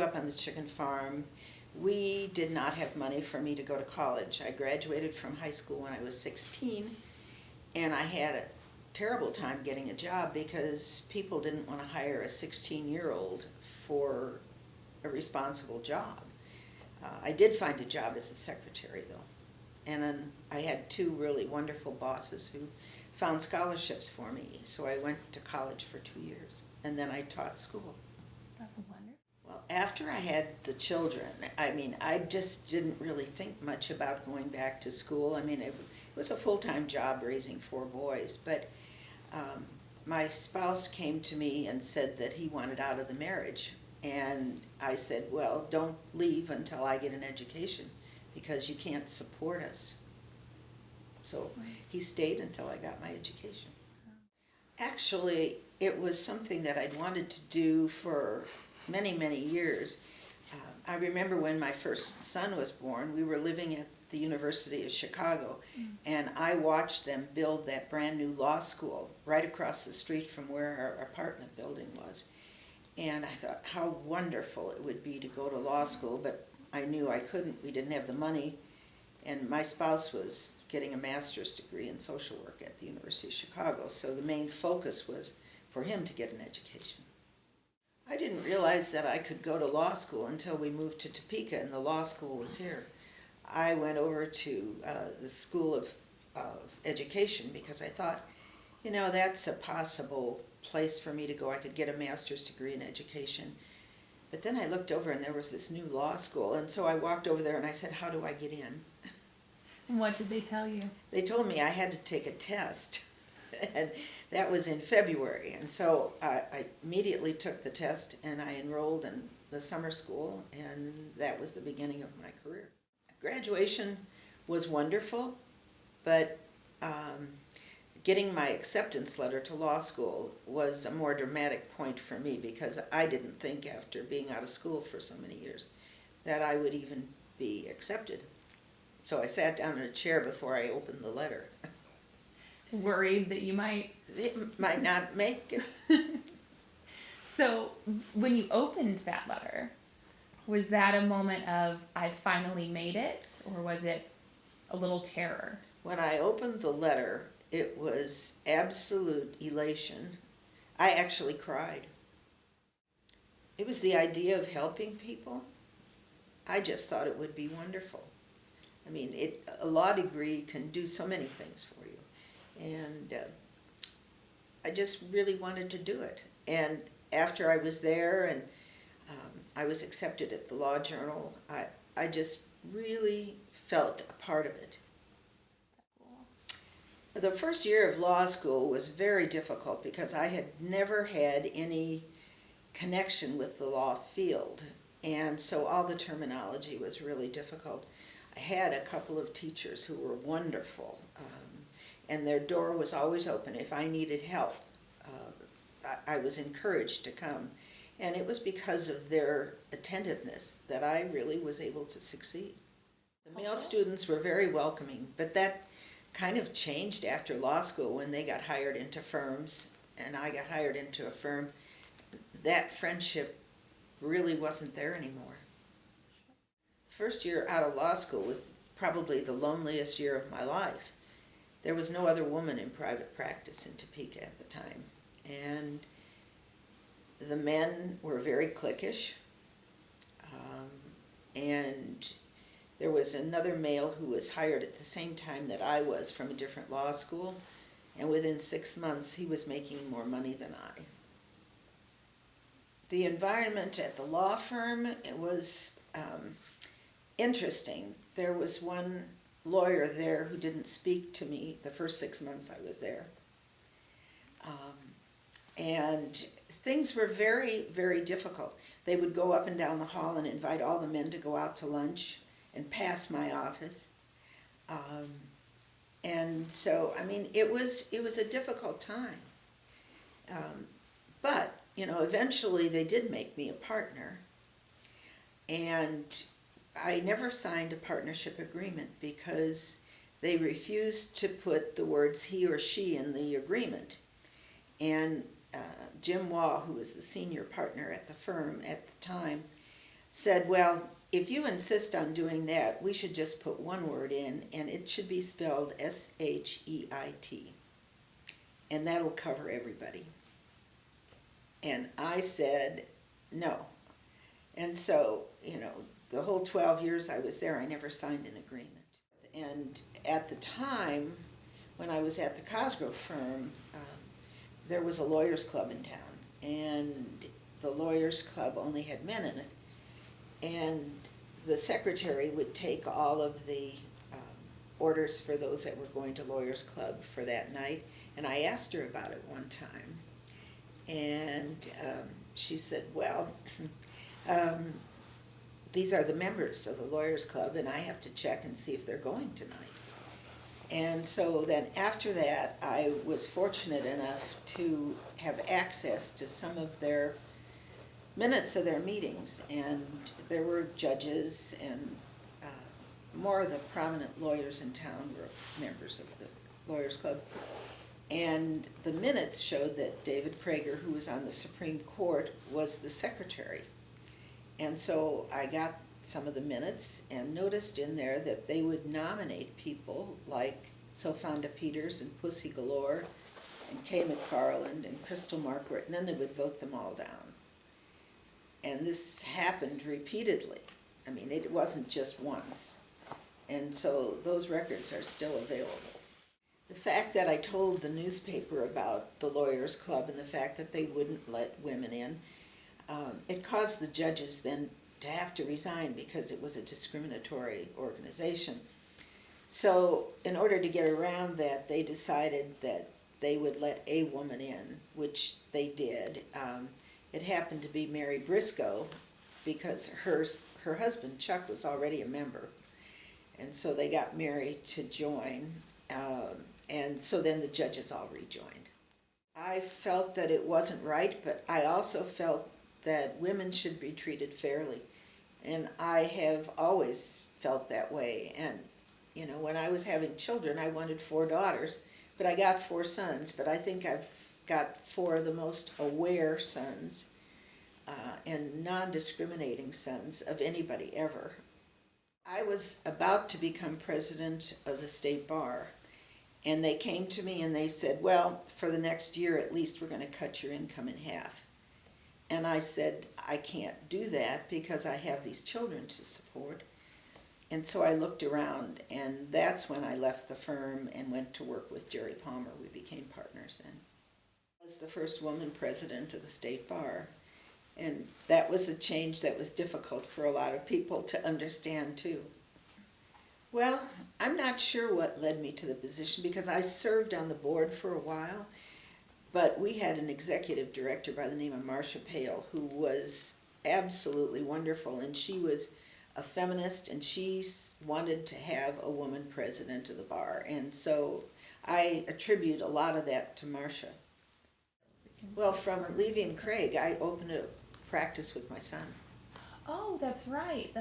up on the chicken farm. We did not have money for me to go to college. I graduated from high school when I was 16, and I had a terrible time getting a job because people didn't want to hire a 16-year-old for a responsible job. I did find a job as a secretary, though, and then I had two really wonderful bosses who found scholarships for me, so I went to college for 2 years, and then I taught school. That's wonderful. Well, after I had the children, I just didn't really think much about going back to school. It was a full-time job raising 4 boys, but my spouse came to me and said that he wanted out of the marriage. And I said, well, don't leave until I get an education because you can't support us. So he stayed until I got my education. Actually, it was something that I'd wanted to do for many, many years. I remember when my first son was born, we were living at the University of Chicago, and I watched them build that brand new law school right across the street from where our apartment building was. And I thought how wonderful it would be to go to law school, but I knew I couldn't. We didn't have the money, and my spouse was getting a master's degree in social work at the University of Chicago, so the main focus was for him to get an education. I didn't realize that I could go to law school until we moved to Topeka and the law school was here. I went over to the School of Education because I thought, that's a possible place for me to go. I could get a master's degree in education. But then I looked over and there was this new law school, and so I walked over there and I said, how do I get in? What did they tell you? They told me I had to take a test, and that was in February. And so I immediately took the test and I enrolled in the summer school, and that was the beginning of my career. Graduation was wonderful, but getting my acceptance letter to law school was a more dramatic point for me because I didn't think after being out of school for so many years that I would even be accepted. So I sat down in a chair before I opened the letter. Worried that you might not make it. So when you opened that letter, was that a moment of, I finally made it, or was it a little terror? When I opened the letter, it was absolute elation. I actually cried. It was the idea of helping people. I just thought it would be wonderful. A law degree can do so many things for you. And I just really wanted to do it. And after I was there and I was accepted at the Law Journal, I just really felt a part of it. The first year of law school was very difficult because I had never had any connection with the law field, and so all the terminology was really difficult. I had a couple of teachers who were wonderful, and their door was always open. If I needed help, I was encouraged to come, and it was because of their attentiveness that I really was able to succeed. The male students were very welcoming, but that kind of changed after law school when they got hired into firms and I got hired into a firm. That friendship really wasn't there anymore. The first year out of law school was probably the loneliest year of my life. There was no other woman in private practice in Topeka at the time, and the men were very cliquish, and there was another male who was hired at the same time that I was from a different law school, and within 6 months he was making more money than I. The environment at the law firm, it was interesting. There was one lawyer there who didn't speak to me the first 6 months I was there. And things were very, very difficult. They would go up and down the hall and invite all the men to go out to lunch and pass my office. And so, it was a difficult time. But, eventually they did make me a partner. And I never signed a partnership agreement because they refused to put the words he or she in the agreement. And Jim Waugh, who was the senior partner at the firm at the time, said, well, if you insist on doing that, we should just put one word in, and it should be spelled S-H-E-I-T, and that'll cover everybody. And I said, no. And so, the whole 12 years I was there, I never signed an agreement. And at the time, when I was at the Cosgrove firm, there was a lawyers club in town, and the lawyers club only had men in it. And the secretary would take all of the orders for those that were going to lawyers club for that night, and I asked her about it one time, and she said, well, these are the members of the lawyers club, and I have to check and see if they're going tonight. And so then after that, I was fortunate enough to have access to some of their minutes of their meetings, and there were judges, and more of the prominent lawyers in town were members of the Lawyers Club. And the minutes showed that David Prager, who was on the Supreme Court, was the secretary. And so I got some of the minutes and noticed in there that they would nominate people like Sofonda Peters and Pussy Galore and Kay McFarland and Christel Marquardt, and then they would vote them all down. And this happened repeatedly. I mean, it wasn't just once. And so those records are still available. The fact that I told the newspaper about the Lawyers Club and the fact that they wouldn't let women in, it caused the judges then to have to resign because it was a discriminatory organization. So in order to get around that, they decided that they would let a woman in, which they did. It happened to be Mary Briscoe because her husband, Chuck, was already a member. And so they got Mary to join, and so then the judges all rejoined. I felt that it wasn't right, but I also felt that women should be treated fairly. And I have always felt that way. And, when I was having children, I wanted 4 daughters, but I got 4 sons. But I think I've got 4 of the most aware sons and non-discriminating sons of anybody ever. I was about to become president of the state bar, and they came to me and they said, well, for the next year at least, we're going to cut your income in half. And I said, I can't do that because I have these children to support. And so I looked around, and that's when I left the firm and went to work with Jerry Palmer. We became partners, and I was the first woman president of the state bar. And that was a change that was difficult for a lot of people to understand too. Well, I'm not sure what led me to the position because I served on the board for a while, but we had an executive director by the name of Marcia Pale who was absolutely wonderful, and she was a feminist, and she wanted to have a woman president of the bar, and so I attribute a lot of that to Marcia. Well, from leaving Craig, I opened a practice with my son. Oh, that's right.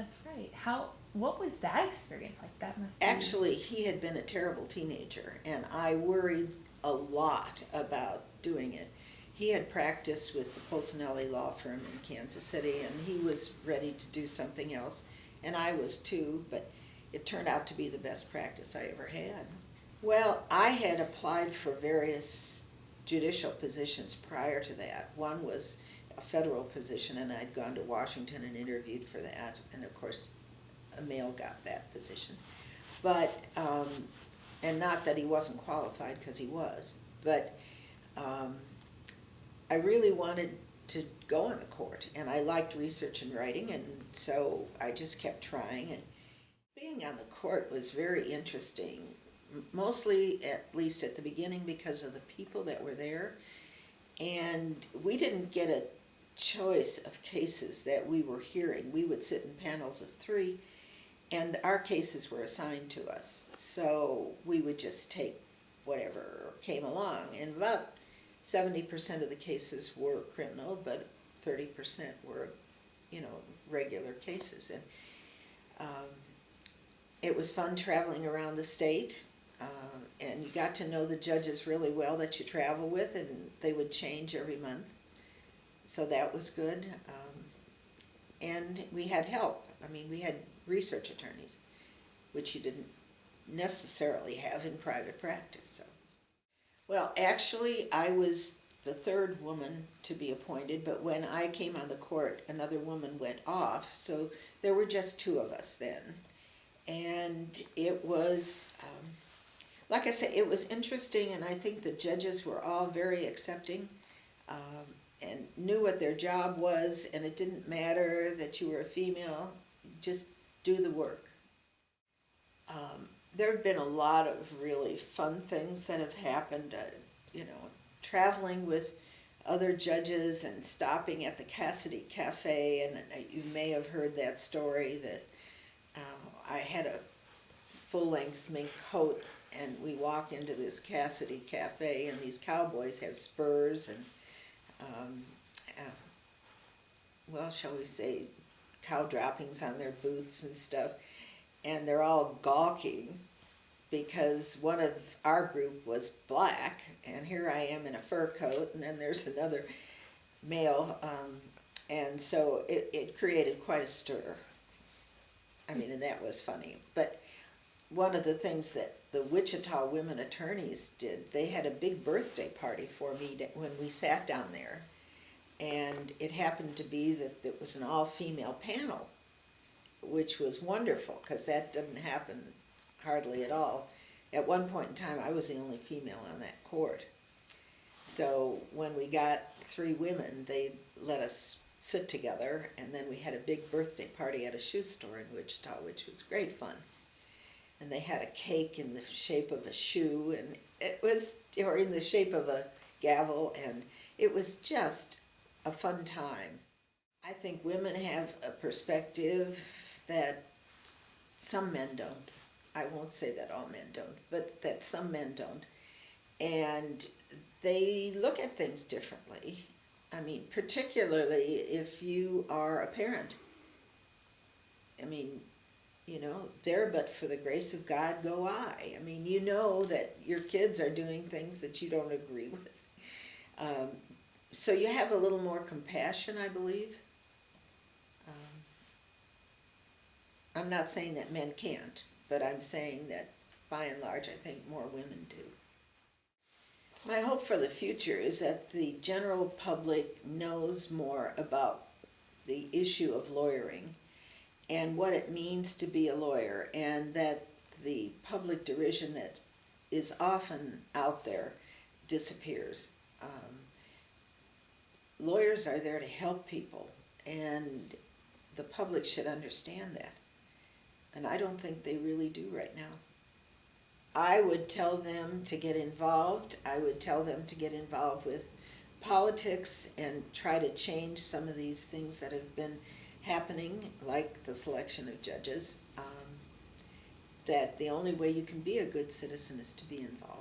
What was that experience like? That must be... Actually, he had been a terrible teenager, and I worried a lot about doing it. He had practiced with the Polsinelli law firm in Kansas City, and he was ready to do something else, and I was too, but it turned out to be the best practice I ever had. Well, I had applied for various judicial positions prior to that. One was a federal position, and I'd gone to Washington and interviewed for that, and of course a male got that position. But, and not that he wasn't qualified, because he was, but I really wanted to go on the court, and I liked research and writing, and so I just kept trying, and being on the court was very interesting, mostly, at least at the beginning, because of the people that were there, and we didn't get a choice of cases that we were hearing. We would sit in panels of 3, and our cases were assigned to us, so we would just take whatever came along, and about 70% of the cases were criminal, but 30% were, regular cases. And it was fun traveling around the state, and you got to know the judges really well that you travel with, and they would change every month. So that was good. and we had help. I mean, we had research attorneys, which you didn't necessarily have in private practice. So. Well, actually, I was the third woman to be appointed, but when I came on the court, another woman went off, so there were just two of us then. And it was, like I said, it was interesting, and I think the judges were all very accepting, and knew what their job was, and it didn't matter that you were a female, just do the work. There have been a lot of really fun things that have happened, traveling with other judges and stopping at the Cassidy Cafe, and you may have heard that story that I had a full-length mink coat, and we walk into this Cassidy Cafe, and these cowboys have spurs and, well, shall we say, cow droppings on their boots and stuff, and they're all gawking because one of our group was black, and here I am in a fur coat, and then there's another male, and so it created quite a stir. I mean, and that was funny. But one of the things that the Wichita women attorneys did, they had a big birthday party for me when we sat down there, and it happened to be that it was an all-female panel, which was wonderful because that didn't happen hardly at all. At one point in time, I was the only female on that court. So when we got 3 women, they let us sit together, and then we had a big birthday party at a shoe store in Wichita, which was great fun. And they had a cake in the shape of a shoe, and it was, or in the shape of a gavel, and it was just a fun time. I think women have a perspective that some men don't. I won't say that all men don't, but that some men don't. And they look at things differently. I mean, particularly if you are a parent. I mean, there but for the grace of God go I. I mean, you know that your kids are doing things that you don't agree with. So you have a little more compassion, I believe. I'm not saying that men can't, but I'm saying that by and large I think more women do. My hope for the future is that the general public knows more about the issue of lawyering and what it means to be a lawyer, and that the public derision that is often out there disappears. Lawyers are there to help people, and the public should understand that. And I don't think they really do right now. I would tell them to get involved. I would tell them to get involved with politics and try to change some of these things that have been happening, like the selection of judges, that the only way you can be a good citizen is to be involved.